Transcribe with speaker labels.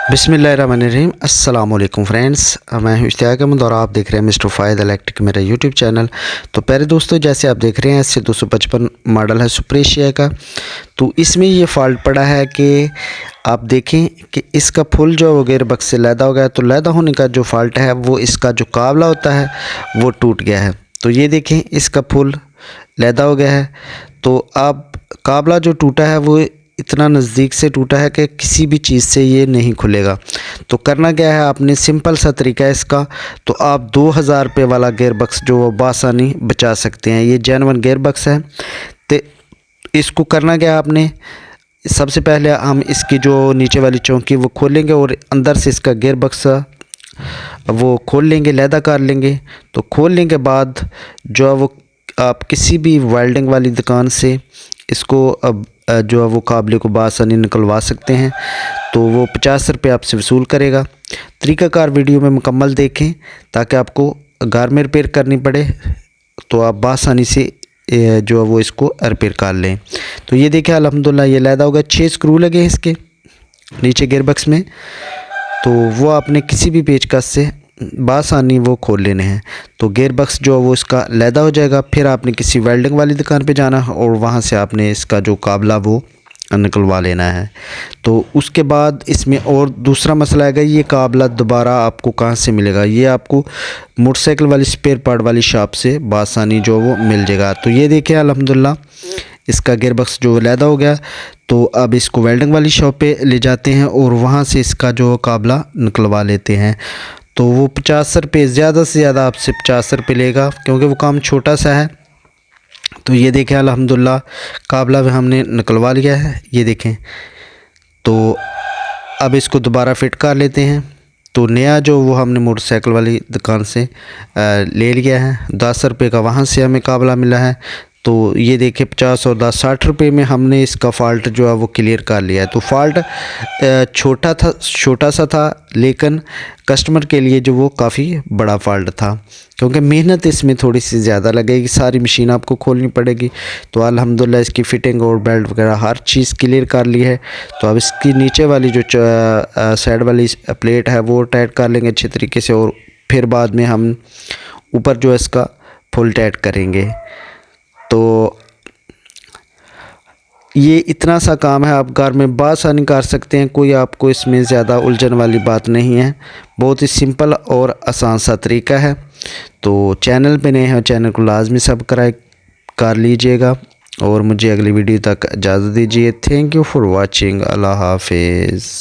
Speaker 1: बिस्मिल्लाहिर्रहमानिर्रहीम। अस्सलाम वालेकुम फ्रेंड्स, मैं हूं इश्तियाक अहमद और आप देख रहे हैं मिस्टर फ़ायद इलेक्ट्रिक मेरा यूट्यूब चैनल। तो प्यारे दोस्तों, जैसे आप देख रहे हैं इससे 255 मॉडल है सुपर एशिया का। तो इसमें ये फ़ॉल्ट पड़ा है कि आप देखें कि इसका फुल जो वो गियर बक्स से लैदा हो गया। तो लैदा होने का जो फ़ॉल्ट है वो इसका जो काबला होता है वो टूट गया है। तो ये देखें इसका फुल लैदा हो गया है। तो अब काबला जो टूटा है वो इतना नज़दीक से टूटा है कि किसी भी चीज़ से ये नहीं खुलेगा। तो करना क्या है, आपने सिंपल सा तरीका है इसका। तो आप 2000 रुपये वाला गियर बक्स जो बासानी बचा सकते हैं। ये जेन्युइन गियर बक्स है। तो इसको करना क्या है, आपने सबसे पहले हम इसकी जो नीचे वाली चौकी वो खोलेंगे और अंदर से इसका गियर बक्स वो खोल लेंगे, लैदा कर लेंगे। तो खोलने के बाद जो है वो आप किसी भी वेल्डिंग वाली दुकान से इसको अब जो है वो काबले को बासानी निकलवा सकते हैं। तो वो 50 रुपये आपसे वसूल करेगा। तरीक़ाकार वीडियो में मुकम्मल देखें ताकि आपको घर में रिपेयर करनी पड़े तो आप बासानी से जो है वो इसको रिपेयर कर लें। तो ये देखें अल्हम्दुलिल्लाह ये लैदा होगा। 6 स्क्रू लगे हैं इसके नीचे गियर बक्स में। तो वो आपने किसी भी पेचकस से बासानी वो खोल लेने हैं। तो गियर बक्स जो है वो इसका लैदा हो जाएगा। फिर आपने किसी वेल्डिंग वाली दुकान पे जाना है और वहाँ से आपने इसका जो काबला वो निकलवा लेना है। तो उसके बाद इसमें और दूसरा मसला आएगा, ये काबला दोबारा आपको कहाँ से मिलेगा। ये आपको मोटरसाइकिल वाली स्पेयर पार्ट वाली शॉप से बासानी जो वो मिल जाएगा। तो ये देखिए अल्हम्दुलिल्लाह इसका गियर बक्स जो लैदा हो गया। तो अब इसको वेल्डिंग वाली शॉप पे ले जाते हैं और वहाँ से इसका जो काबला निकलवा लेते हैं। तो वो 50 रुपये, ज़्यादा से ज़्यादा आपसे 50 रुपये लेगा क्योंकि वो काम छोटा सा है। तो ये देखें अल्हम्दुलिल्लाह काबला भी हमने निकलवा लिया है। ये देखें। तो अब इसको दोबारा फिट कर लेते हैं। तो नया जो वो हमने मोटरसाइकिल वाली दुकान से ले लिया है। 10 रुपये का वहाँ से हमें काबला मिला है। तो ये देखिए 50 और 10 60 रुपये में हमने इसका फ़ॉल्ट जो है वो क्लियर कर लिया है। तो फ़ॉल्ट छोटा सा था लेकिन कस्टमर के लिए जो वो काफ़ी बड़ा फ़ॉल्ट था क्योंकि मेहनत इसमें थोड़ी सी ज़्यादा लगेगी। सारी मशीन आपको खोलनी पड़ेगी। तो अल्हम्दुलिल्लाह इसकी फ़िटिंग और बेल्ट वगैरह हर चीज़ क्लियर कर ली है। तो अब इसकी नीचे वाली जो साइड वाली प्लेट है वो टाइट कर लेंगे अच्छे तरीके से और फिर बाद में हम ऊपर जो इसका फुल टाइट करेंगे। तो ये इतना सा काम है, आप घर में बासानी कर सकते हैं। कोई आपको इसमें ज़्यादा उलझन वाली बात नहीं है। बहुत ही सिंपल और आसान सा तरीका है। तो चैनल पे नए हैं, चैनल को लाजमी सब्सक्राइब कर लीजिएगा और मुझे अगली वीडियो तक इजाज़त दीजिए। Thank you for watching. अल्लाह हाफिज़।